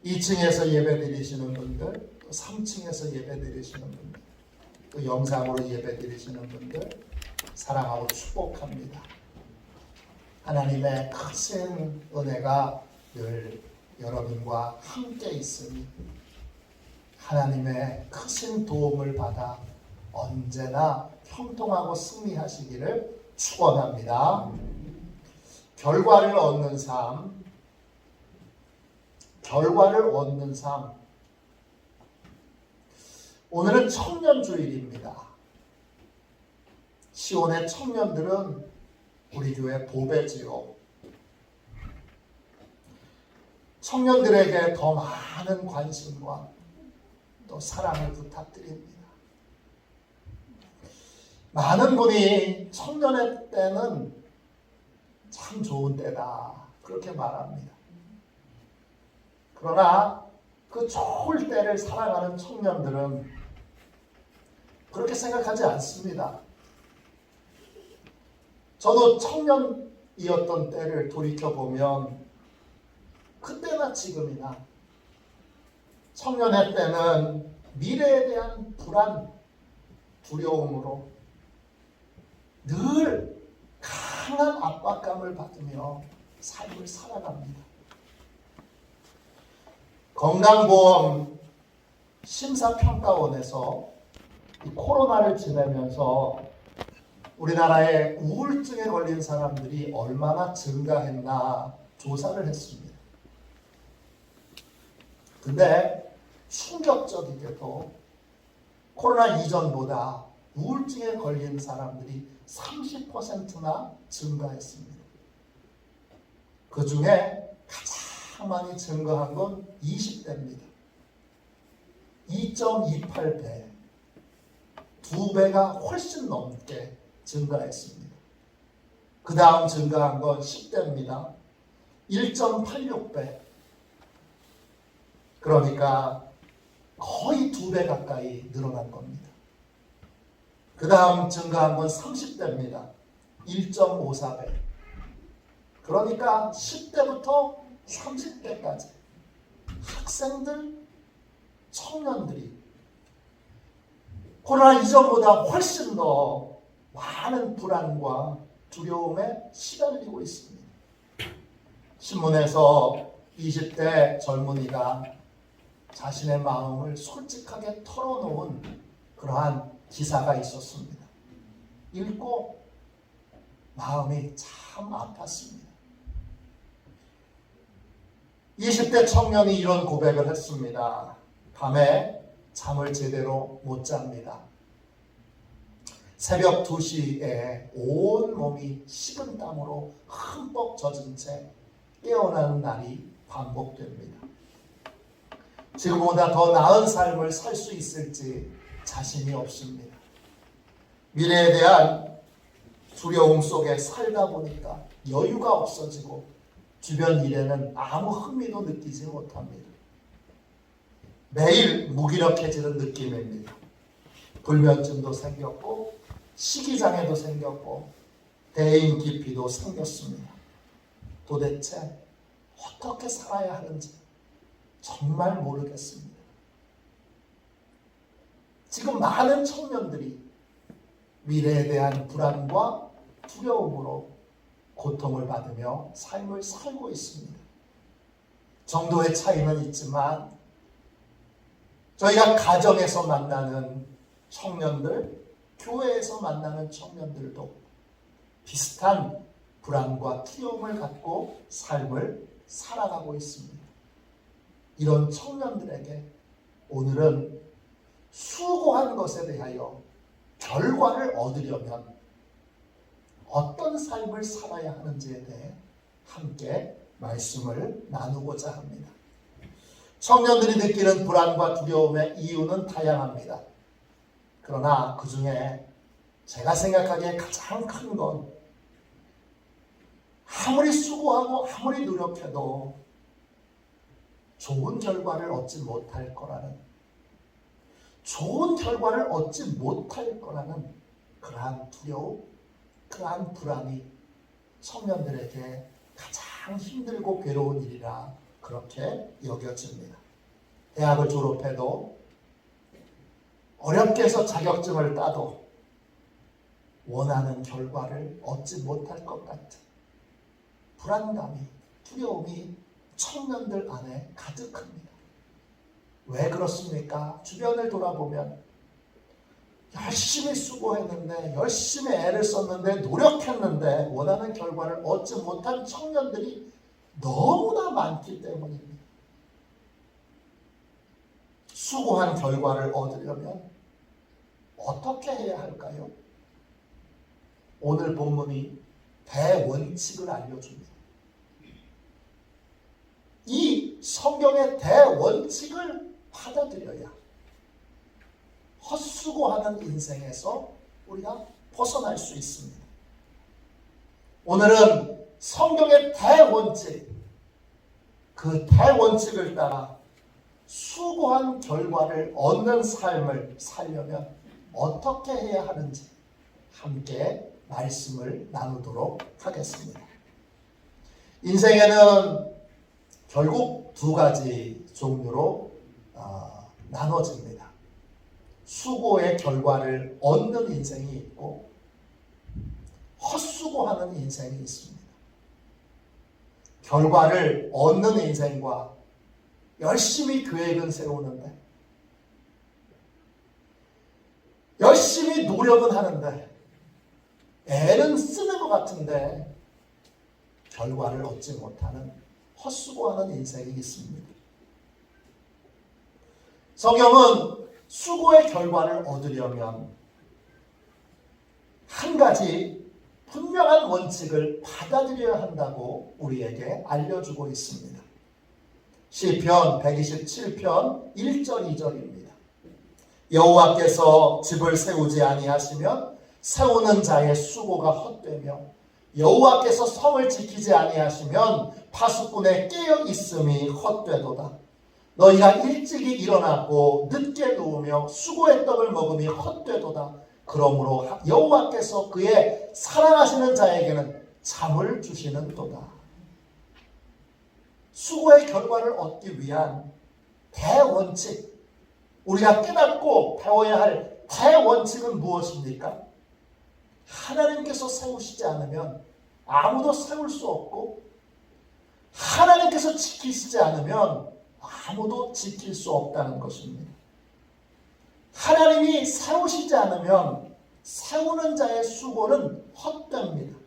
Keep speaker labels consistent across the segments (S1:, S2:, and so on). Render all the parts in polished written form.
S1: 2층에서 예배드리시는 분들, 또 3층에서 예배드리시는 분들, 또 영상으로 예배드리시는 분들 사랑하고 축복합니다. 하나님의 크신 은혜가 늘 여러분과 함께 있으니 하나님의 크신 도움을 받아 언제나 형통하고 승리하시기를 축원합니다. 결과를 얻는 삶, 결과를 얻는 삶. 오늘은 청년주일입니다. 시온의 청년들은 우리 교회 보배지요. 청년들에게 더 많은 관심과 또 사랑을 부탁드립니다. 많은 분이 청년의 때는 참 좋은 때다 그렇게 말합니다. 그러나 그 좋을 때를 살아가는 청년들은 그렇게 생각하지 않습니다. 저도 청년이었던 때를 돌이켜보면 그때나 지금이나 청년의 때는 미래에 대한 불안, 두려움으로 늘 강한 압박감을 받으며 삶을 살아갑니다. 건강보험 심사평가원에서 이 코로나를 지내면서 우리나라에 우울증에 걸린 사람들이 얼마나 증가했나 조사를 했습니다. 근데 충격적이게도 코로나 이전보다 우울증에 걸린 사람들이 30%나 증가했습니다. 그 중에 가장 많이 증가한 건 20대입니다. 2.28배, 2배가 훨씬 넘게 증가했습니다. 그 다음 증가한 건 10대입니다. 1.86배. 그러니까 거의 2배 가까이 늘어난 겁니다. 그 다음 증가한 건 30대입니다. 1.54배. 그러니까 10대부터 30대까지 학생들, 청년들이 코로나 이전보다 훨씬 더 많은 불안과 두려움에 시달리고 있습니다. 신문에서 20대 젊은이가 자신의 마음을 솔직하게 털어놓은 그러한 기사가 있었습니다. 읽고 마음이 참 아팠습니다. 20대 청년이 이런 고백을 했습니다. 밤에 잠을 제대로 못 잡니다. 새벽 2시에 온 몸이 식은 땀으로 흠뻑 젖은 채 깨어나는 날이 반복됩니다. 지금보다 더 나은 삶을 살 수 있을지 자신이 없습니다. 미래에 대한 두려움 속에 살다 보니까 여유가 없어지고 주변 일에는 아무 흥미도 느끼지 못합니다. 매일 무기력해지는 느낌입니다. 불면증도 생겼고 식이장애도 생겼고 대인 기피도 생겼습니다. 도대체 어떻게 살아야 하는지 정말 모르겠습니다. 지금 많은 청년들이 미래에 대한 불안과 두려움으로 고통을 받으며 삶을 살고 있습니다. 정도의 차이는 있지만 저희가 가정에서 만나는 청년들, 교회에서 만나는 청년들도 비슷한 불안과 두려움을 갖고 삶을 살아가고 있습니다. 이런 청년들에게 오늘은 수고한 것에 대하여 결과를 얻으려면 어떤 삶을 살아야 하는지에 대해 함께 말씀을 나누고자 합니다. 청년들이 느끼는 불안과 두려움의 이유는 다양합니다. 그러나 그 중에 제가 생각하기에 가장 큰 건 아무리 수고하고 아무리 노력해도 좋은 결과를 얻지 못할 거라는, 좋은 결과를 얻지 못할 거라는 그러한 두려움, 그러한 불안이 청년들에게 가장 힘들고 괴로운 일이라 그렇게 여겨집니다. 대학을 졸업해도 어렵게 해서 자격증을 따도 원하는 결과를 얻지 못할 것 같은 불안감이, 두려움이 청년들 안에 가득합니다. 왜 그렇습니까? 주변을 돌아보면 열심히 수고했는데, 열심히 애를 썼는데, 노력했는데 원하는 결과를 얻지 못한 청년들이 너무나 많기 때문입니다. 수고한 결과를 얻으려면 어떻게 해야 할까요? 오늘 본문이 대원칙을 알려줍니다. 이 성경의 대원칙을 받아들여야 헛수고하는 인생에서 우리가 벗어날 수 있습니다. 오늘은 성경의 대원칙, 그 대원칙을 따라 수고한 결과를 얻는 삶을 살려면 어떻게 해야 하는지 함께 말씀을 나누도록 하겠습니다. 인생에는 결국 두 가지 종류로 나눠집니다. 수고의 결과를 얻는 인생이 있고 헛수고하는 인생이 있습니다. 결과를 얻는 인생과 열심히 계획은 세우는데, 열심히 노력은 하는데, 애는 쓰는 것 같은데 결과를 얻지 못하는 헛수고하는 인생이 있습니다. 성경은 수고의 결과를 얻으려면 한 가지 분명한 원칙을 받아들여야 한다고 우리에게 알려주고 있습니다. 시편 127편 1절 2절입니다. 여호와께서 집을 세우지 아니하시면 세우는 자의 수고가 헛되며 여호와께서 성을 지키지 아니하시면 파수꾼의 깨어 있음이 헛되도다. 너희가 일찍이 일어나고 늦게 누우며 수고의 떡을 먹음이 헛되도다. 그러므로 여호와께서 그의 사랑하시는 자에게는 잠을 주시는도다. 수고의 결과를 얻기 위한 대원칙, 우리가 깨닫고 배워야 할 대원칙은 무엇입니까? 하나님께서 세우시지 않으면 아무도 세울 수 없고, 하나님께서 지키시지 않으면 아무도 지킬 수 없다는 것입니다. 하나님이 세우시지 않으면 세우는 자의 수고는 헛됩니다.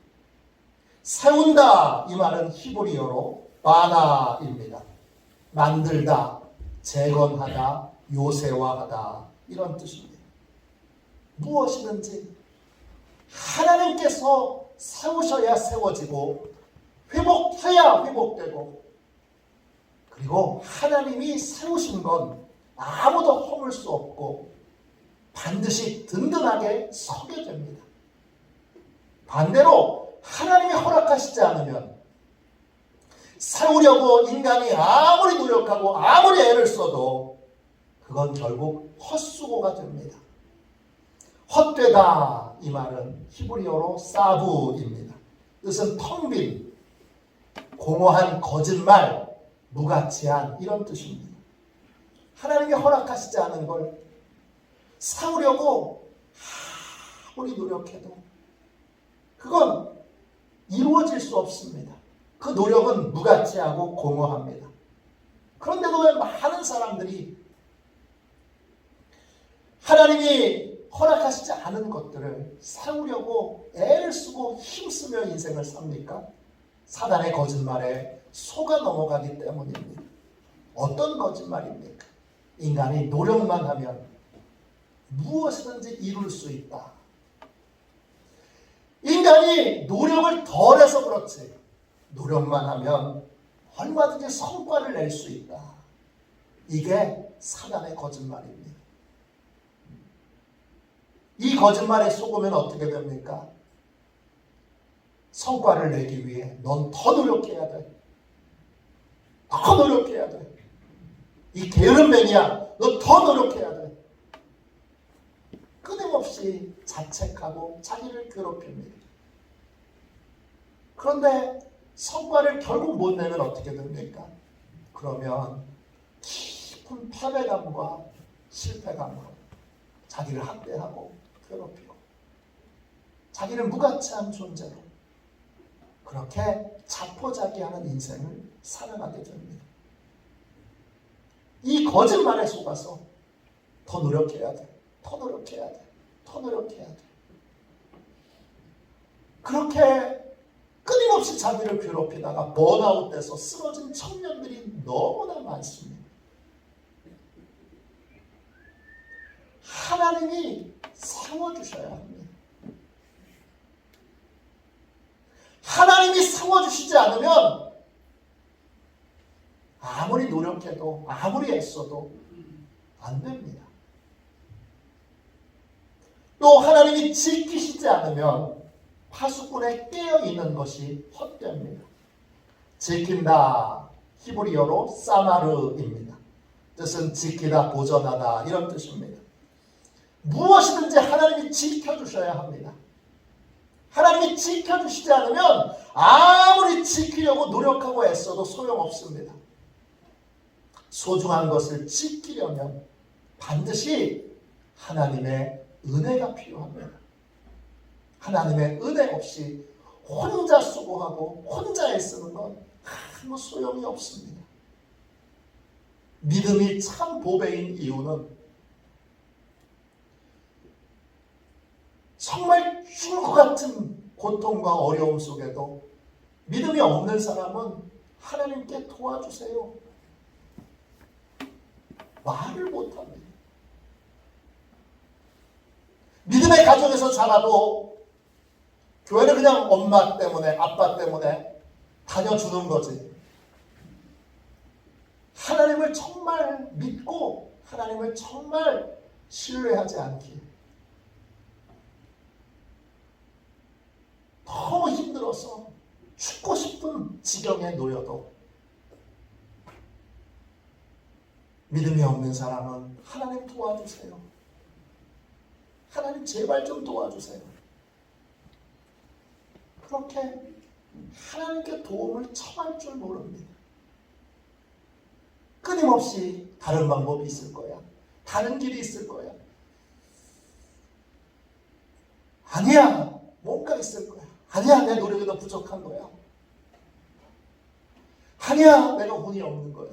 S1: 세운다, 이 말은 히브리어로 바나입니다. 만들다, 재건하다, 요새화하다, 이런 뜻입니다. 무엇이든지 하나님께서 세우셔야 세워지고 회복해야 회복되고, 그리고 하나님이 세우신 건 아무도 허물 수 없고 반드시 든든하게 서게 됩니다. 반대로 하나님이 허락하시지 않으면 세우려고 인간이 아무리 노력하고 아무리 애를 써도 그건 결국 헛수고가 됩니다. 헛되다, 이 말은 히브리어로 사부입니다. 뜻은 텅 빈, 공허한 거짓말, 무가치한, 이런 뜻입니다. 하나님이 허락하시지 않은 걸 세우려고 아무리 노력해도 그건 이루어질 수 없습니다. 그 노력은 무가치하고 공허합니다. 그런데도 왜 많은 사람들이 하나님이 허락하시지 않은 것들을 세우려고 애를 쓰고 힘쓰며 인생을 삽니까? 사단의 거짓말에 속아 넘어가기 때문입니다. 어떤 거짓말입니까? 인간이 노력만 하면 무엇이든지 이룰 수 있다. 인간이 노력을 덜해서 그렇지 노력만 하면 얼마든지 성과를 낼 수 있다. 이게 사단의 거짓말입니다. 이 거짓말에 속으면 어떻게 됩니까? 성과를 내기 위해 넌 더 노력해야 돼. 더 노력해야 돼. 이 게으름뱅이야. 너 더 노력해야 돼. 끊임없이 자책하고 자기를 괴롭힙니다. 그런데 성과를 결국 못 내면 어떻게 됩니까? 그러면 깊은 패배감과 실패감으로 자기를 학대하고 괴롭히고 자기를 무가치한 존재로 그렇게 자포자기하는 인생을 살아가게 됩니다. 이 거짓말에 속아서 더 노력해야 돼. 더 노력해야 돼. 더 노력해야 돼. 그렇게 끊임없이 자기를 괴롭히다가 번아웃돼서 쓰러진 청년들이 너무나 많습니다. 하나님이 세워주셔야 합니다. 하나님이 세워주시지 않으면 아무리 노력해도 아무리 애써도 안 됩니다. 또 하나님이 지키시지 않으면 파수꾼에 깨어있는 것이 헛됩니다. 지킨다, 히브리어로 사마르입니다. 뜻은 지키다, 보전하다 이런 뜻입니다. 무엇이든지 하나님이 지켜주셔야 합니다. 하나님이 지켜주시지 않으면 아무리 지키려고 노력하고 애써도 소용없습니다. 소중한 것을 지키려면 반드시 하나님의 은혜가 필요합니다. 하나님의 은혜 없이 혼자 수고하고 혼자 애쓰는 건 아무 소용이 없습니다. 믿음이 참 보배인 이유는 정말 죽을 것 같은 고통과 어려움 속에도 믿음이 없는 사람은 하나님께 도와주세요. 말을 못합니다. 믿음의 가정에서 자라도 교회를 그냥 엄마 때문에 아빠 때문에 다녀주는 거지. 하나님을 정말 믿고 하나님을 정말 신뢰하지 않기에 너무 힘들어서 죽고 싶은 지경에 놓여도 믿음이 없는 사람은 하나님 도와주세요. 하나님 제발 좀 도와주세요. 그렇게 하나님께 도움을 청할 줄 모릅니다. 끊임없이 다른 방법이 있을 거야. 다른 길이 있을 거야. 아니야. 뭔가 있을 거야. 아니야. 내 노력이 더 부족한 거야. 아니야. 내가 운이 없는 거야.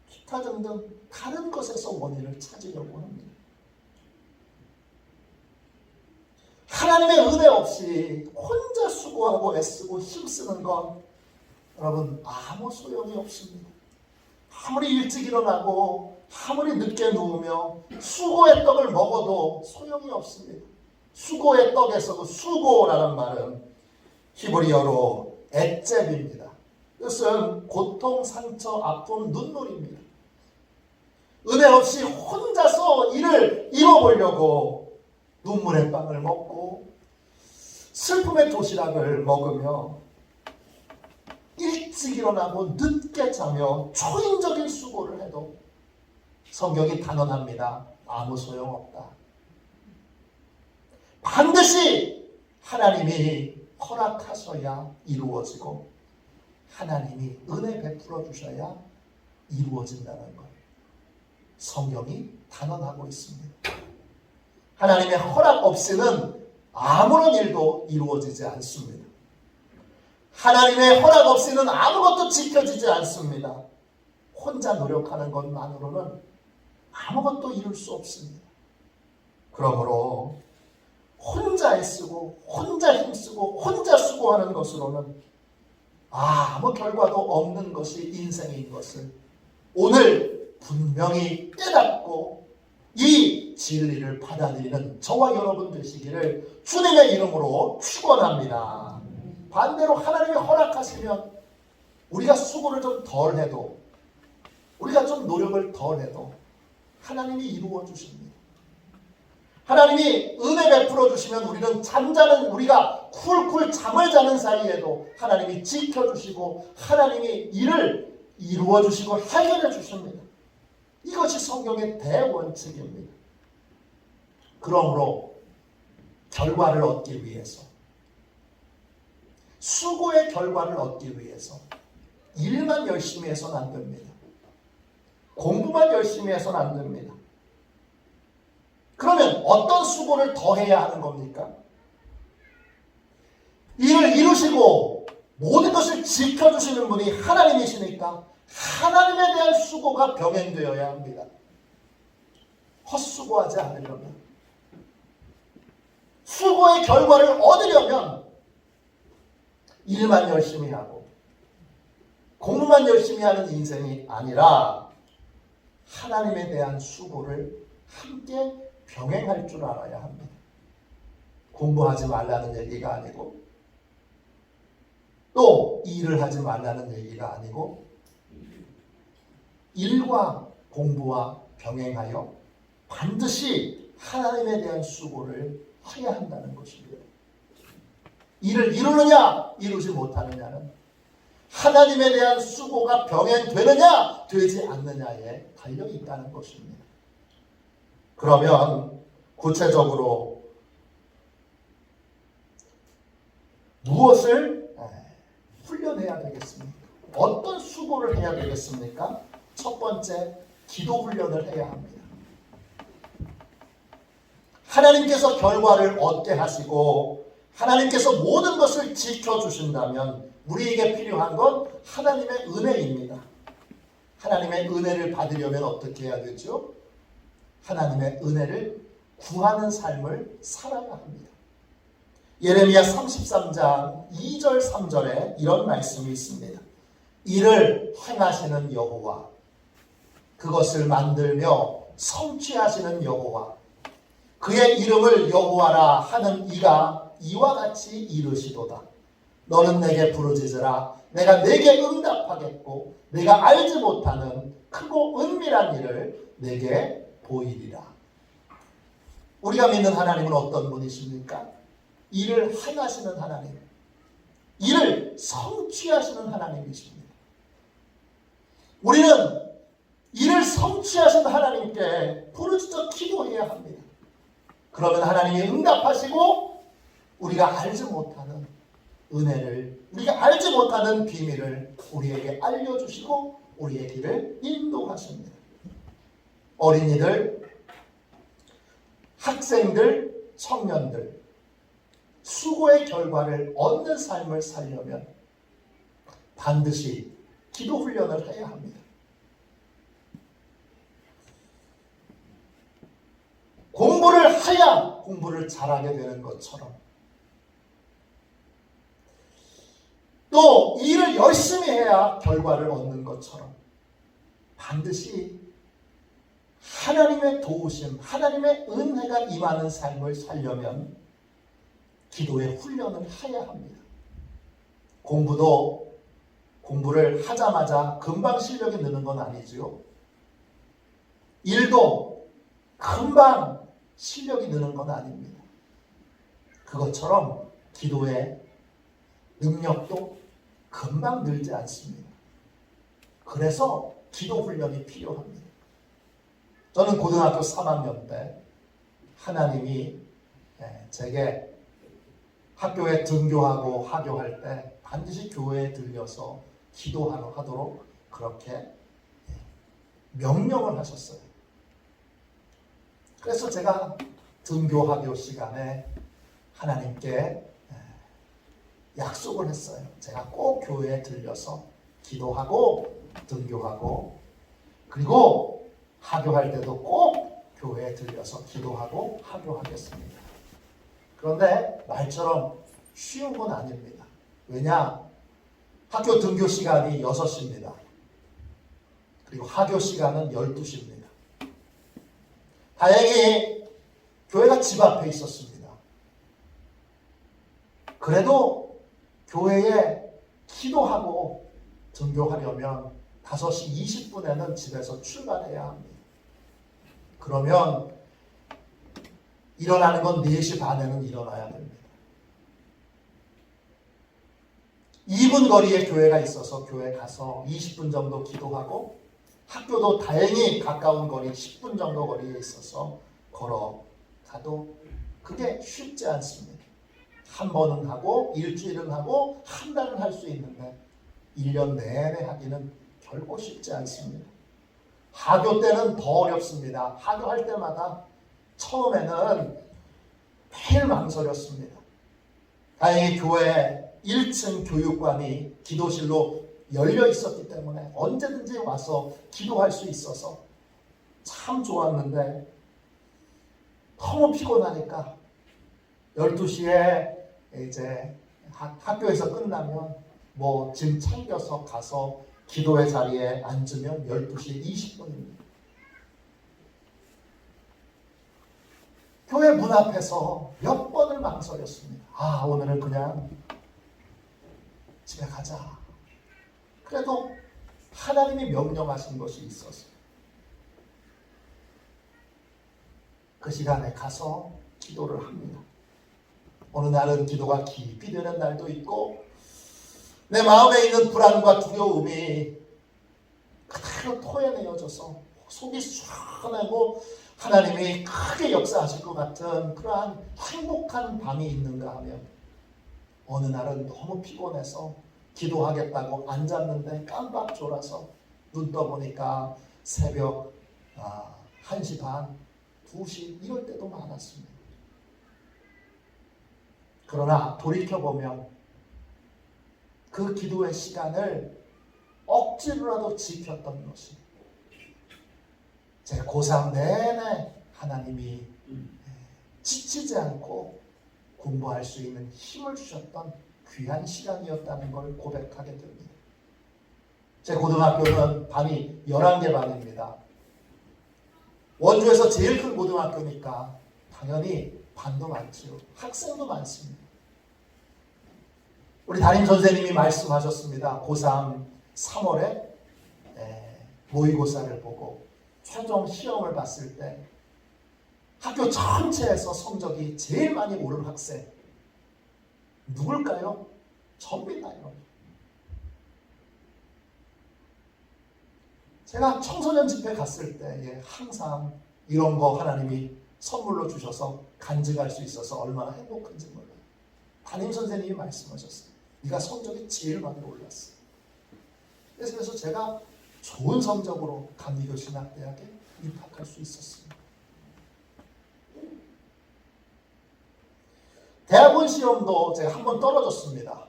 S1: 기타 등등 다른 것에서 원인을 찾으려고 합니다. 하나님의 은혜 없이 혼자 수고하고 애쓰고 힘쓰는 건 여러분 아무 소용이 없습니다. 아무리 일찍 일어나고 아무리 늦게 누우며 수고의 떡을 먹어도 소용이 없습니다. 수고의 떡에서 수고라는 말은 히브리어로 엣잽입니다. 뜻은 고통, 상처, 아픔, 눈물입니다. 은혜 없이 혼자서 일을 이뤄보려고 눈물의 빵을 먹고 슬픔의 도시락을 먹으며 일찍 일어나고 늦게 자며 초인적인 수고를 해도 성경이 단언합니다. 아무 소용없다. 반드시 하나님이 허락하셔야 이루어지고 하나님이 은혜 베풀어 주셔야 이루어진다는 걸 성경이 단언하고 있습니다. 하나님의 허락 없이는 아무런 일도 이루어지지 않습니다. 하나님의 허락 없이는 아무것도 지켜지지 않습니다. 혼자 노력하는 것만으로는 아무것도 이룰 수 없습니다. 그러므로 혼자 애쓰고 혼자 힘쓰고 혼자 수고하는 것으로는 아무 결과도 없는 것이 인생인 것을 오늘 분명히 깨닫고 이 진리를 받아들이는 저와 여러분 되시기를 주님의 이름으로 축원합니다. 반대로 하나님이 허락하시면 우리가 수고를 좀 덜 해도 우리가 좀 노력을 덜 해도 하나님이 이루어 주십니다. 하나님이 은혜 베풀어 주시면 우리는 잠자는 우리가 쿨쿨 잠을 자는 사이에도 하나님이 지켜주시고 하나님이 일을 이루어 주시고 해결해 주십니다. 이것이 성경의 대원칙입니다. 그러므로 결과를 얻기 위해서 수고의 결과를 얻기 위해서 일만 열심히 해서는 안 됩니다. 공부만 열심히 해서는 안 됩니다. 그러면 어떤 수고를 더 해야 하는 겁니까? 이를 이루시고 모든 것을 지켜주시는 분이 하나님이시니까 하나님에 대한 수고가 병행되어야 합니다. 헛수고하지 않으려면, 수고의 결과를 얻으려면 일만 열심히 하고 공부만 열심히 하는 인생이 아니라 하나님에 대한 수고를 함께 병행할 줄 알아야 합니다. 공부하지 말라는 얘기가 아니고 또 일을 하지 말라는 얘기가 아니고 일과 공부와 병행하여 반드시 하나님에 대한 수고를 해야 한다는 것입니다. 일을 이루느냐 이루지 못하느냐는 하나님에 대한 수고가 병행되느냐 되지 않느냐에 달려있다는 것입니다. 그러면 구체적으로 무엇을 훈련해야 되겠습니까? 어떤 수고를 해야 되겠습니까? 첫 번째, 기도 훈련을 해야 합니다. 하나님께서 결과를 얻게 하시고 하나님께서 모든 것을 지켜주신다면 우리에게 필요한 건 하나님의 은혜입니다. 하나님의 은혜를 받으려면 어떻게 해야 되죠? 하나님의 은혜를 구하는 삶을 살아야 합니다. 예레미야 33장 2절 3절에 이런 말씀이 있습니다. 이를 행하시는 여호와, 그것을 만들며 성취하시는 여호와, 그의 이름을 여호와라 하는 이가 이와 같이 이르시도다. 너는 내게 부르짖으라. 내가 내게 응답하겠고 내가 알지 못하는 크고 은밀한 일을 내게 보이리라. 우리가 믿는 하나님은 어떤 분이십니까? 일을 행하시는 하나님, 일을 성취하시는 하나님이십니다. 우리는 일을 성취하신 하나님께 부르짖어 기도해야 합니다. 그러면 하나님이 응답하시고 우리가 알지 못하는 은혜를, 우리가 알지 못하는 비밀을 우리에게 알려주시고 우리의 길을 인도하십니다. 어린이들, 학생들, 청년들, 수고의 결과를 얻는 삶을 살려면 반드시 기도 훈련을 해야 합니다. 공부를 해야 공부를 잘하게 되는 것처럼 또 일을 열심히 해야 결과를 얻는 것처럼 반드시 하나님의 도우심, 하나님의 은혜가 임하는 삶을 살려면 기도의 훈련을 해야 합니다. 공부를 하자마자 금방 실력이 느는 건 아니지요. 일도 금방 실력이 느는 건 아닙니다. 그것처럼 기도의 능력도 금방 늘지 않습니다. 그래서 기도 훈련이 필요합니다. 저는 고등학교 3학년 때 하나님이 제게 학교에 등교하고 하교할 때 반드시 교회에 들려서 기도하도록 그렇게 명령을 하셨어요. 그래서 제가 등교하교 시간에 하나님께 약속을 했어요. 제가 꼭 교회에 들려서 기도하고 등교하고 그리고 하교할 때도 꼭 교회에 들려서 기도하고 하교하겠습니다. 그런데 말처럼 쉬운 건 아닙니다. 왜냐? 학교 등교 시간이 6시입니다. 그리고 하교 시간은 12시입니다. 다행히 교회가 집 앞에 있었습니다. 그래도 교회에 기도하고 등교하려면 5시 20분에는 집에서 출발해야 합니다. 그러면 일어나는 건 4시 반에는 일어나야 됩니다. 2분 거리에 교회가 있어서 교회 가서 20분 정도 기도하고 학교도 다행히 가까운 거리 10분 정도 거리에 있어서 걸어가도 그게 쉽지 않습니다. 한 번은 하고 일주일은 하고 한 달은 할 수 있는데 1년 내내 하기는 결코 쉽지 않습니다. 하교 때는 더 어렵습니다. 하교할 때마다 처음에는 매일 망설였습니다. 다행히 교회 1층 교육관이 기도실로 열려 있었기 때문에 언제든지 와서 기도할 수 있어서 참 좋았는데, 너무 피곤하니까 12시에 이제 학교에서 끝나면 뭐 짐 챙겨서 가서 기도의 자리에 앉으면 12시 20분입니다. 교회 문 앞에서 몇 번을 망설였습니다. 오늘은 그냥 집에 가자. 그래도 하나님이 명령하신 것이 있어서 그 시간에 가서 기도를 합니다. 어느 날은 기도가 깊이 되는 날도 있고, 내 마음에 있는 불안과 두려움이 그대로 토해내어져서 속이 시원하고 하나님이 크게 역사하실 것 같은 그러한 행복한 밤이 있는가 하면, 어느 날은 너무 피곤해서 기도하겠다고 앉았는데 깜빡 졸아서 눈 떠보니까 새벽 1시 반, 2시 이럴 때도 많았습니다. 그러나 돌이켜보면 그 기도의 시간을 억지로라도 지켰던 것이 제 고3 내내 하나님이 지치지 않고 공부할 수 있는 힘을 주셨던 귀한 시간이었다는 걸 고백하게 됩니다. 제 고등학교는 반이 11개 반입니다. 원주에서 제일 큰 고등학교니까 당연히 반도 많죠. 학생도 많습니다. 우리 담임 선생님이 말씀하셨습니다. 고3 3월에 모의고사를 보고 최종 시험을 봤을 때 학교 전체에서 성적이 제일 많이 오른 학생 누굴까요? 접니다요. 제가 청소년 집회 갔을 때 항상 이런 거 하나님이 선물로 주셔서 간직할 수 있어서 얼마나 행복한지 몰라요. 담임 선생님이 말씀하셨어요. 네가 성적이 제일 많이 올랐어. 그래서 제가 좋은 성적으로 감리교신학대학에 입학할 수 있었습니다. 대학원 시험도 제가 한 번 떨어졌습니다.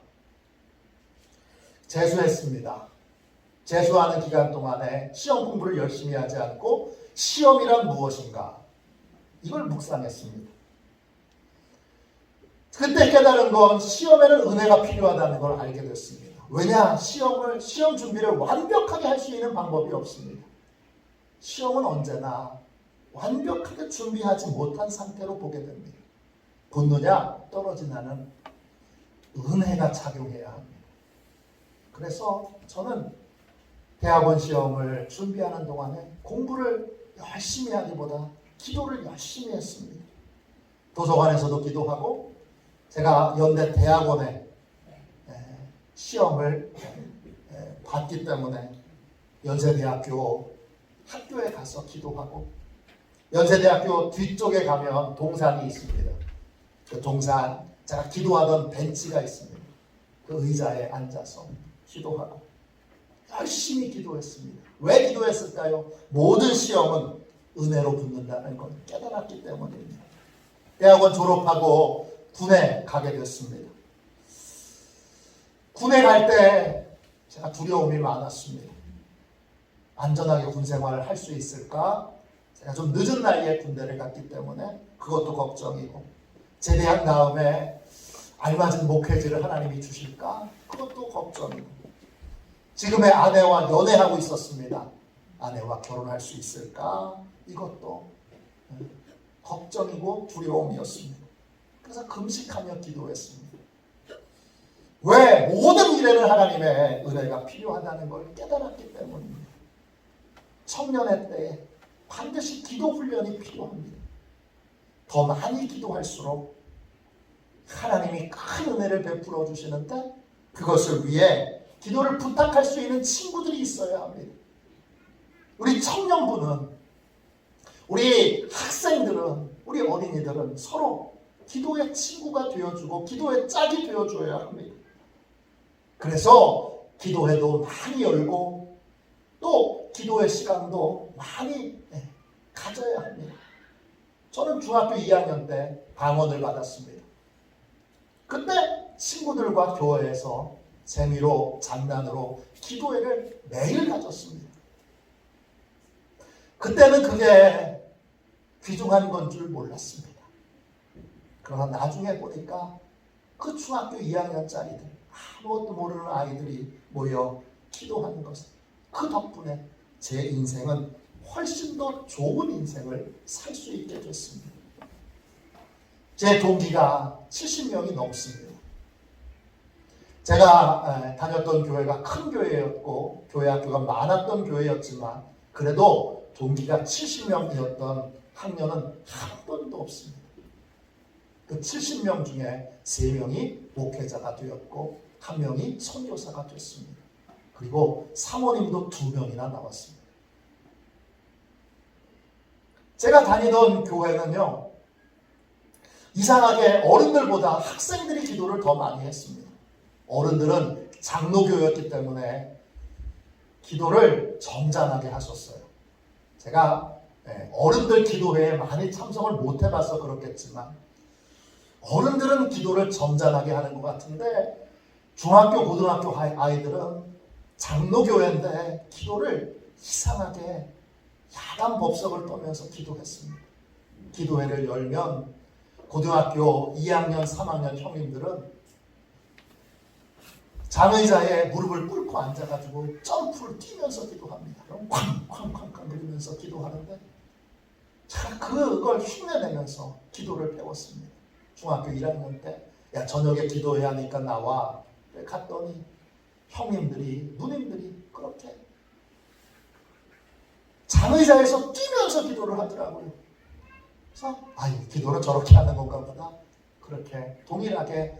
S1: 재수했습니다. 재수하는 기간 동안에 시험 공부를 열심히 하지 않고 시험이란 무엇인가 이걸 묵상했습니다. 그때 깨달은 건 시험에는 은혜가 필요하다는 걸 알게 됐습니다. 왜냐? 시험 준비를 완벽하게 할 수 있는 방법이 없습니다. 시험은 언제나 완벽하게 준비하지 못한 상태로 보게 됩니다. 붙느냐 떨어지냐는 은혜가 작용해야 합니다. 그래서 저는 대학원 시험을 준비하는 동안에 공부를 열심히 하기보다 기도를 열심히 했습니다. 도서관에서도 기도하고 제가 연대 대학원에 시험을 봤기 때문에 연세대학교 학교에 가서 기도하고, 연세대학교 뒤쪽에 가면 동산이 있습니다. 그 동산, 제가 기도하던 벤치가 있습니다. 그 의자에 앉아서 기도하고 열심히 기도했습니다. 왜 기도했을까요? 모든 시험은 은혜로 붙는다는 걸 깨달았기 때문입니다. 대학원 졸업하고 군에 가게 됐습니다. 군에 갈 때 제가 두려움이 많았습니다. 안전하게 군 생활을 할 수 있을까? 제가 좀 늦은 나이에 군대를 갔기 때문에 그것도 걱정이고, 제대한 다음에 알맞은 목회지를 하나님이 주실까? 그것도 걱정이고, 지금의 아내와 연애하고 있었습니다. 아내와 결혼할 수 있을까? 이것도 걱정이고 두려움이었습니다. 그래서 금식하며 기도했습니다. 왜? 모든 일에는 하나님의 은혜가 필요하다는 걸 깨달았기 때문입니다. 청년의 때에 반드시 기도 훈련이 필요합니다. 더 많이 기도할수록 하나님이 큰 은혜를 베풀어 주시는데, 그것을 위해 기도를 부탁할 수 있는 친구들이 있어야 합니다. 우리 청년부는, 우리 학생들은, 우리 어린이들은 서로 기도의 친구가 되어주고 기도의 짝이 되어줘야 합니다. 그래서 기도회도 많이 열고 또 기도의 시간도 많이 가져야 합니다. 저는 중학교 2학년 때 방언을 받았습니다. 그때 친구들과 교회에서 재미로 장난으로 기도회를 매일 가졌습니다. 그때는 그게 귀중한 건 줄 몰랐습니다. 그러나 나중에 보니까 그 중학교 2학년짜리들, 아무것도 모르는 아이들이 모여 기도하는 것, 그 덕분에 제 인생은 훨씬 더 좋은 인생을 살 수 있게 됐습니다. 제 동기가 70명이 넘습니다. 제가 다녔던 교회가 큰 교회였고 교회 학교가 많았던 교회였지만 그래도 동기가 70명이었던 학년은 한 번도 없습니다. 그 70명 중에 3명이 목회자가 되었고 1명이 선교사가 됐습니다. 그리고 사모님도 2명이나 나왔습니다. 제가 다니던 교회는요, 이상하게 어른들보다 학생들이 기도를 더 많이 했습니다. 어른들은 장로교였기 때문에 기도를 점잖하게 하셨어요. 제가 어른들 기도회에 많이 참석을 못 해봐서 그렇겠지만 어른들은 기도를 점잖하게 하는 것 같은데 중학교, 고등학교 아이들은 장로교회인데 기도를 이상하게 야단 법석을 떠면서 기도했습니다. 기도회를 열면 고등학교 2학년, 3학년 형님들은 장의자에 무릎을 꿇고 앉아가지고 점프를 뛰면서 기도합니다. 그럼 쾅쾅쾅쾅 그리면서 기도하는데 제가 그걸 흉내내면서 기도를 배웠습니다. 중학교 1학년 때 야 저녁에 기도해야 하니까 나와. 갔더니 형님들이 누님들이 그렇게 장의자에서 뛰면서 기도를 하더라고요. 그래서 기도는 저렇게 하는 건가 보다. 그렇게 동일하게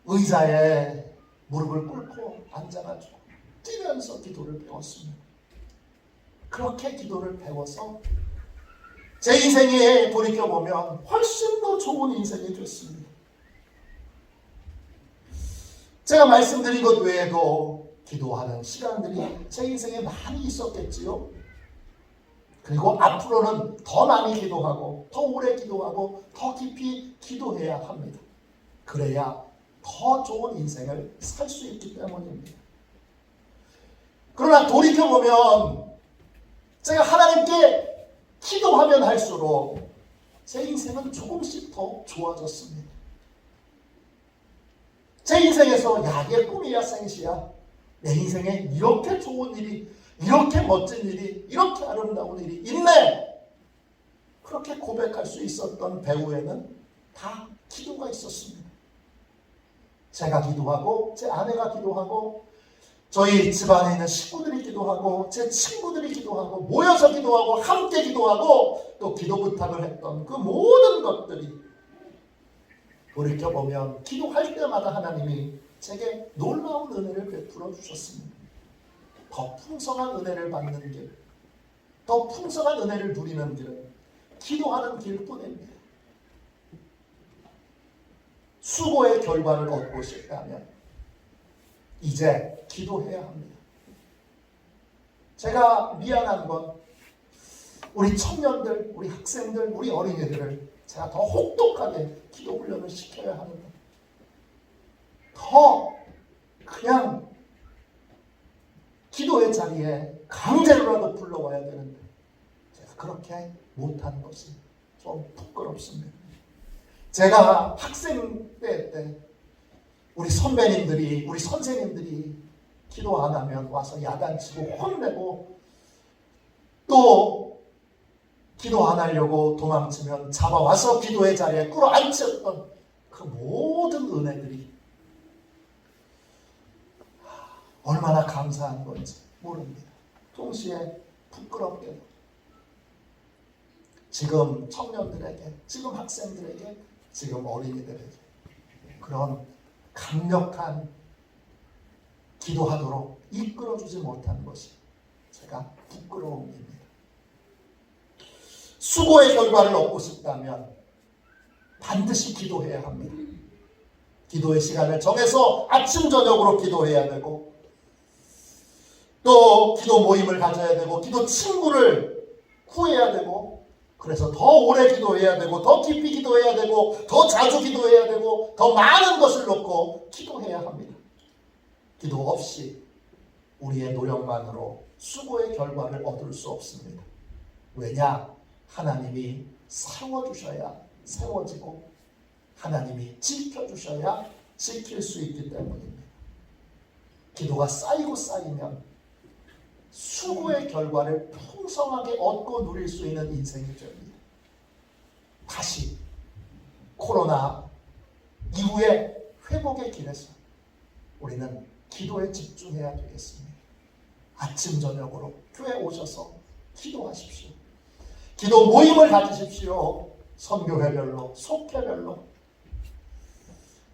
S1: 의자에 무릎을 꿇고 앉아가지고 뛰면서 기도를 배웠습니다. 그렇게 기도를 배워서 제 인생에 돌이켜보면 훨씬 더 좋은 인생이 됐습니다. 제가 말씀드린 것 외에도 기도하는 시간들이 제 인생에 많이 있었겠지요. 그리고 앞으로는 더 많이 기도하고 더 오래 기도하고 더 깊이 기도해야 합니다. 그래야 더 좋은 인생을 살 수 있기 때문입니다. 그러나 돌이켜보면 제가 하나님께 기도하면 할수록 제 인생은 조금씩 더 좋아졌습니다. 제 인생에서 이게 꿈이야 생시야. 내 인생에 이렇게 좋은 일이, 이렇게 멋진 일이, 이렇게 아름다운 일이 있네. 그렇게 고백할 수 있었던 배후에는 다 기도가 있었습니다. 제가 기도하고 제 아내가 기도하고 저희 집안에 있는 식구들이 기도하고 제 친구들이 기도하고 모여서 기도하고 함께 기도하고 또 기도 부탁을 했던 그 모든 것들이 돌이켜보면 기도할 때마다 하나님이 제게 놀라운 은혜를 베풀어 주셨습니다. 더 풍성한 은혜를 받는 길, 더 풍성한 은혜를 누리는 길은 기도하는 길뿐입니다. 수고의 결과를 얻고 싶다면 이제 기도해야 합니다. 제가 미안한 건 우리 청년들, 우리 학생들, 우리 어린이들을 제가 더 혹독하게 기도 훈련을 시켜야 합니다. 더 그냥 기도의 자리에 강제로라도 불러와야 되는데 제가 그렇게 못한 것이 좀 부끄럽습니다. 제가 학생 때 우리 선배님들이, 우리 선생님들이 기도 안 하면 와서 야단치고 혼내고 또 기도 안 하려고 도망치면 잡아와서 기도의 자리에 끌어앉혔던 그 모든 은혜들이 얼마나 감사한 건지 모릅니다. 동시에 부끄럽게도 지금 청년들에게, 지금 학생들에게, 지금 어린이들에게 그런 강력한 기도하도록 이끌어주지 못한 것이 제가 부끄러움입니다. 수고의 결과를 얻고 싶다면 반드시 기도해야 합니다. 기도의 시간을 정해서 아침 저녁으로 기도해야 되고 또 기도 모임을 가져야 되고 기도 친구를 구해야 되고 그래서 더 오래 기도해야 되고 더 깊이 기도해야 되고 더 자주 기도해야 되고 더 많은 것을 놓고 기도해야 합니다. 기도 없이 우리의 노력만으로 수고의 결과를 얻을 수 없습니다. 왜냐? 하나님이 세워주셔야 세워지고 하나님이 지켜주셔야 지킬 수 있기 때문입니다. 기도가 쌓이고 쌓이면 수고의 결과를 풍성하게 얻고 누릴 수 있는 인생이 됩니다. 다시 코로나 이후의 회복의 길에서 우리는 기도에 집중해야 되겠습니다. 아침 저녁으로 교회 오셔서 기도하십시오. 기도 모임을 가지십시오. 선교회별로, 속회별로.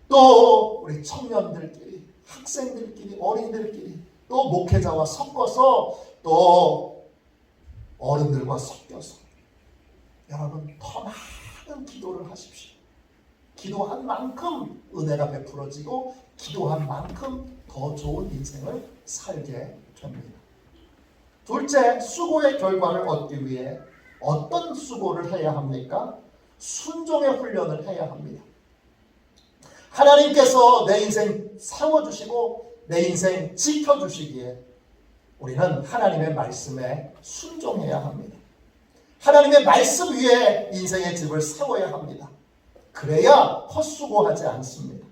S1: 또 우리 청년들끼리, 학생들끼리, 어린들끼리, 또 목회자와 섞어서 또 어른들과 섞여서 여러분 더 많은 기도를 하십시오. 기도한 만큼 은혜가 베풀어지고 기도한 만큼 더 좋은 인생을 살게 됩니다. 둘째, 수고의 결과를 얻기 위해 어떤 수고를 해야 합니까? 순종의 훈련을 해야 합니다. 하나님께서 내 인생 세워주시고 내 인생 지켜주시기에 우리는 하나님의 말씀에 순종해야 합니다. 하나님의 말씀 위에 인생의 집을 세워야 합니다. 그래야 헛수고하지 않습니다.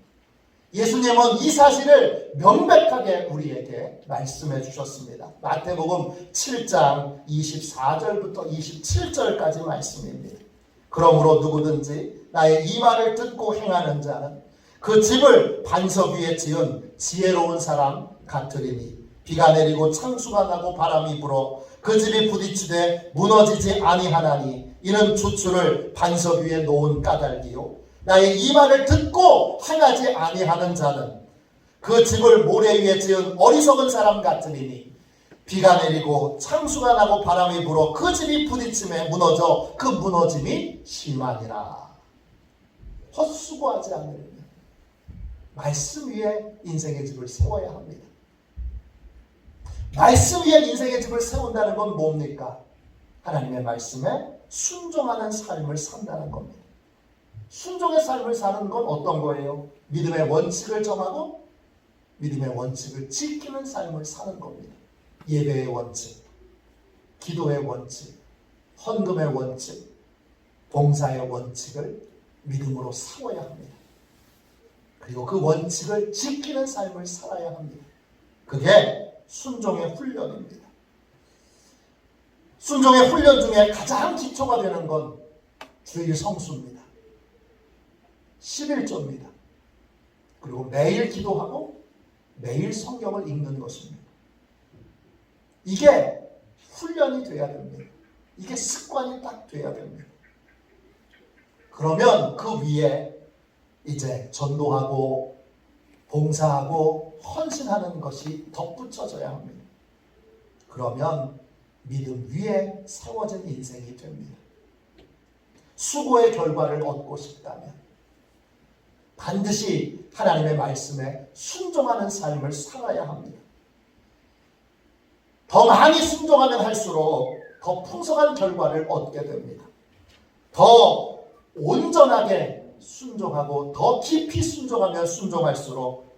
S1: 예수님은 이 사실을 명백하게 우리에게 말씀해 주셨습니다. 마태복음 7장 24절부터 27절까지 말씀입니다. 그러므로 누구든지 나의 이 말을 듣고 행하는 자는 그 집을 반석 위에 지은 지혜로운 사람 같으리니 비가 내리고 창수가 나고 바람이 불어 그 집이 부딪히되 무너지지 아니하나니 이는 주추를 반석 위에 놓은 까닭이요 나의 이 말을 듣고 행하지 아니하는 자는 그 집을 모래 위에 지은 어리석은 사람 같으리니 비가 내리고 창수가 나고 바람이 불어 그 집이 부딪힘에 무너져 그 무너짐이 심하니라. 헛수고하지 않으려면 말씀 위에 인생의 집을 세워야 합니다. 말씀 위에 인생의 집을 세운다는 건 뭡니까? 하나님의 말씀에 순종하는 삶을 산다는 겁니다. 순종의 삶을 사는 건 어떤 거예요? 믿음의 원칙을 정하고 믿음의 원칙을 지키는 삶을 사는 겁니다. 예배의 원칙, 기도의 원칙, 헌금의 원칙, 봉사의 원칙을 믿음으로 세워야 합니다. 그리고 그 원칙을 지키는 삶을 살아야 합니다. 그게 순종의 훈련입니다. 순종의 훈련 중에 가장 기초가 되는 건 주일 성수입니다. 11조입니다. 그리고 매일 기도하고 매일 성경을 읽는 것입니다. 이게 훈련이 돼야 됩니다. 이게 습관이 딱 돼야 됩니다. 그러면 그 위에 이제 전도하고 봉사하고 헌신하는 것이 덧붙여져야 합니다. 그러면 믿음 위에 세워진 인생이 됩니다. 수고의 결과를 얻고 싶다면 반드시 하나님의 말씀에 순종하는 삶을 살아야 합니다. 더 많이 순종하면 할수록 더 풍성한 결과를 얻게 됩니다. 더 온전하게 순종하고 더 깊이 순종하면 순종할수록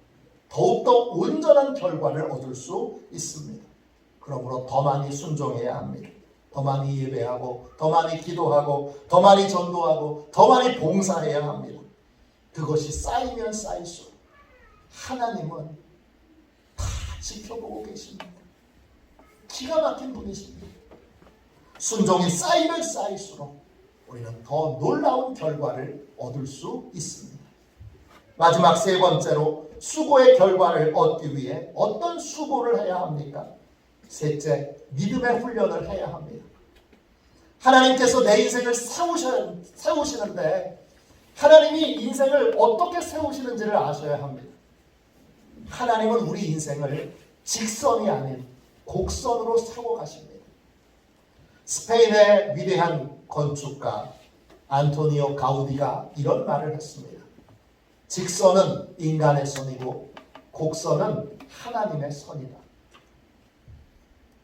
S1: 더욱더 온전한 결과를 얻을 수 있습니다. 그러므로 더 많이 순종해야 합니다. 더 많이 예배하고 더 많이 기도하고 더 많이 전도하고 더 많이 봉사해야 합니다. 그것이 쌓이면 쌓일수록 하나님은 다 지켜보고 계십니다. 기가 막힌 분이십니다. 순종이 쌓이면 쌓일수록 우리는 더 놀라운 결과를 얻을 수 있습니다. 마지막 세 번째로 수고의 결과를 얻기 위해 어떤 수고를 해야 합니까? 셋째, 믿음의 훈련을 해야 합니다. 하나님께서 내 인생을 세우시는데 하나님이 인생을 어떻게 세우시는지를 아셔야 합니다. 하나님은 우리 인생을 직선이 아닌 곡선으로 세워가십니다. 스페인의 위대한 건축가 안토니오 가우디가 이런 말을 했습니다. 직선은 인간의 선이고 곡선은 하나님의 선이다.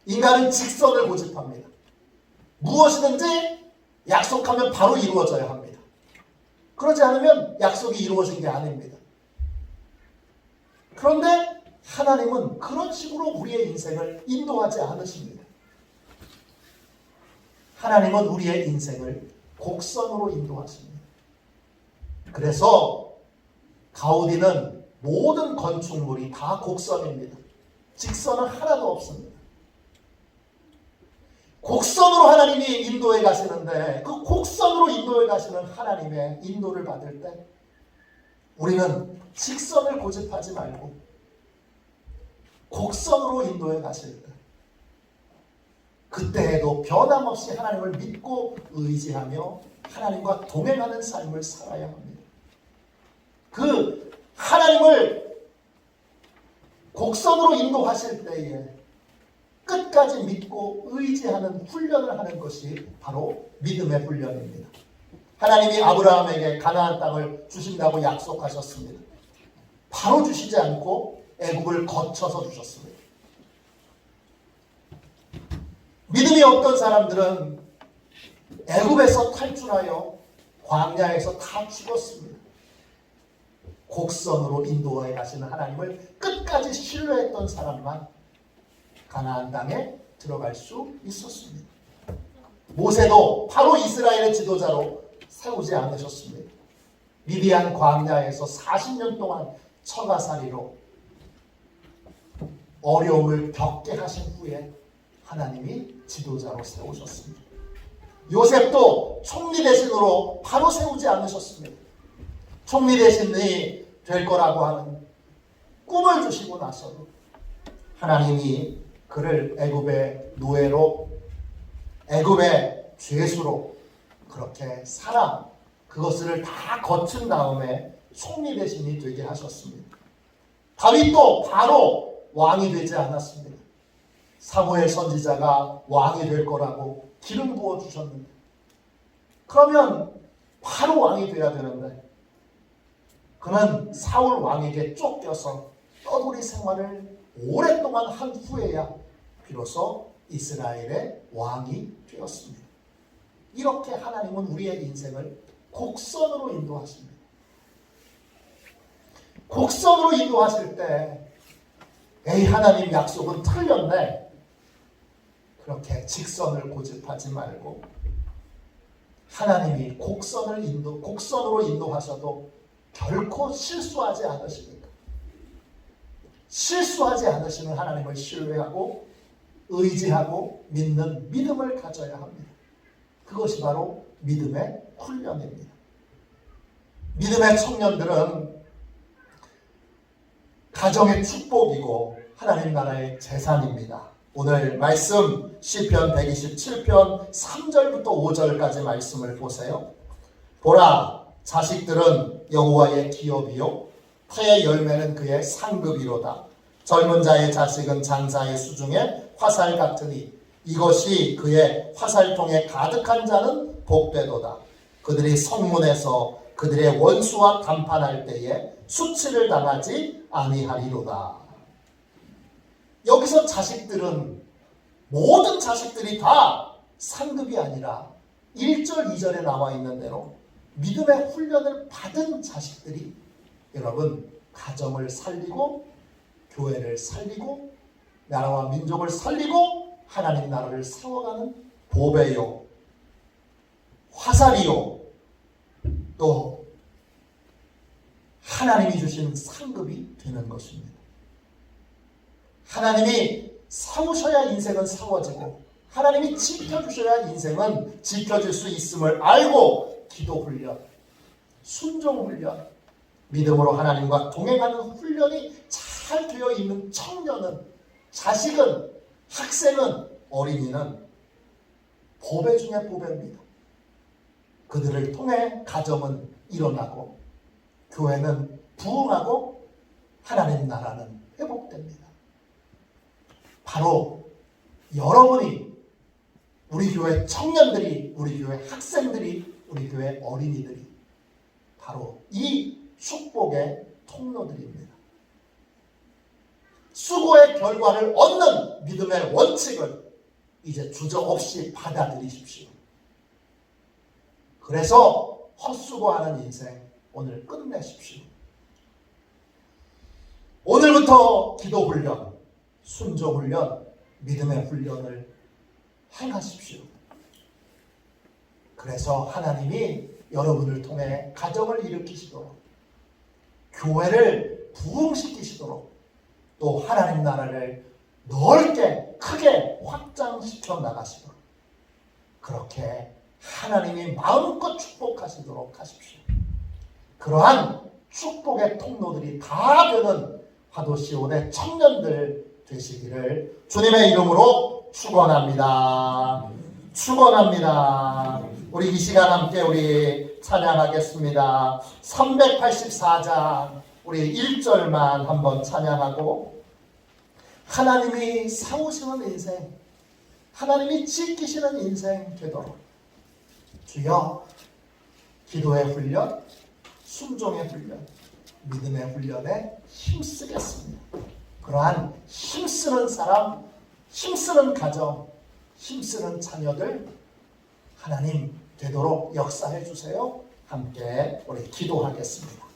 S1: 인간은 직선을 고집합니다. 무엇이든지 약속하면 바로 이루어져야 합니다. 그러지 않으면 약속이 이루어진 게 아닙니다. 그런데 하나님은 그런 식으로 우리의 인생을 인도하지 않으십니다. 하나님은 우리의 인생을 곡선으로 인도하십니다. 그래서 가우디는 모든 건축물이 다 곡선입니다. 직선은 하나도 없습니다. 곡선으로 하나님이 인도해 가시는데 그 곡선으로 인도해 가시는 하나님의 인도를 받을 때 우리는 직선을 고집하지 말고 곡선으로 인도해 가실 때 그때에도 변함없이 하나님을 믿고 의지하며 하나님과 동행하는 삶을 살아야 합니다. 그 하나님을 곡선으로 인도하실 때에 끝까지 믿고 의지하는 훈련을 하는 것이 바로 믿음의 훈련입니다. 하나님이 아브라함에게 가나안 땅을 주신다고 약속하셨습니다. 바로 주시지 않고 애굽을 거쳐서 주셨습니다. 믿음이 없던 사람들은 애굽에서 탈출하여 광야에서 다 죽었습니다. 곡선으로 인도해 가시는 하나님을 끝까지 신뢰했던 사람만 가나안 땅에 들어갈 수 있었습니다. 모세도 바로 이스라엘의 지도자로 세우지 않으셨습니다. 미디안 광야에서 40년 동안 처가살이로 어려움을 겪게 하신 후에 하나님이 지도자로 세우셨습니다. 요셉도 총리 대신으로 바로 세우지 않으셨습니다. 총리 대신이 될 거라고 하는 꿈을 주시고 나서도 하나님이 그를 애굽의 노예로 애굽의 죄수로 그렇게 살아 그것을 다 거친 다음에 총리 대신이 되게 하셨습니다. 다윗도 바로 왕이 되지 않았습니다. 사무엘 선지자가 왕이 될 거라고 기름 부어 주셨는데 그러면 바로 왕이 돼야 되는데 그는 사울 왕에게 쫓겨서 떠돌이 생활을 오랫동안 한 후에야 비로소 이스라엘의 왕이 되었습니다. 이렇게 하나님은 우리의 인생을 곡선으로 인도하십니다. 곡선으로 인도하실 때 에이 하나님 약속은 틀렸네. 그렇게 직선을 고집하지 말고 하나님이 곡선으로 인도하셔도 결코 실수하지 않으십니다. 실수하지 않으시는 하나님을 신뢰하고 의지하고 믿는 믿음을 가져야 합니다. 그것이 바로 믿음의 훈련입니다. 믿음의 청년들은 가정의 축복이고 하나님 나라의 재산입니다. 오늘 말씀 시편 127편 3절부터 5절까지 말씀을 보세요. 보라, 자식들은 여호와의 기업이요 태의 열매는 그의 상급이로다. 젊은 자의 자식은 장사의 수중에 화살 같으니 이것이 그의 화살통에 가득한 자는 복되도다. 그들이 성문에서 그들의 원수와 담판할 때에 수치를 당하지 아니하리로다. 여기서 자식들은 모든 자식들이 다 상급이 아니라 1절 2절에 나와 있는 대로 믿음의 훈련을 받은 자식들이 여러분 가정을 살리고 교회를 살리고 나라와 민족을 살리고 하나님 나라를 세워가는 보배요 화살이요 또 하나님이 주신 상급이 되는 것입니다. 하나님이 세우셔야 인생은 세워지고 하나님이 지켜주셔야 인생은 지켜질 수 있음을 알고 기도 훈련, 순종 훈련, 믿음으로 하나님과 동행하는 훈련이 잘 되어 있는 청년은, 자식은, 학생은, 어린이는 보배 중에 보배입니다. 그들을 통해 가정은 일어나고 교회는 부흥하고 하나님 나라는 회복됩니다. 바로 여러분이, 우리 교회 청년들이, 우리 교회 학생들이, 우리 교회 어린이들이 바로 이 축복의 통로들입니다. 수고의 결과를 얻는 믿음의 원칙을 이제 주저없이 받아들이십시오. 그래서 헛수고하는 인생 오늘 끝내십시오. 오늘부터 기도 훈련, 순종 훈련, 믿음의 훈련을 행하십시오. 그래서 하나님이 여러분을 통해 가정을 일으키시도록, 교회를 부흥시키시도록, 또 하나님 나라를 넓게 크게 확장시켜 나가시도록, 그렇게 하나님이 마음껏 축복하시도록 하십시오. 그러한 축복의 통로들이 다 되는 화도시온의 청년들 되시기를 주님의 이름으로 축원합니다. 축원합니다. 우리 이 시간 함께 우리 찬양하겠습니다. 384장 우리 1절만 한번 찬양하고, 하나님이 세우시는 인생, 하나님이 지키시는 인생 되도록 주여 기도의 훈련, 순종의 훈련, 믿음의 훈련에 힘쓰겠습니다. 그러한 힘쓰는 사람, 힘쓰는 가정, 힘쓰는 자녀들 하나님 되도록 역사해 주세요. 함께 우리 기도하겠습니다.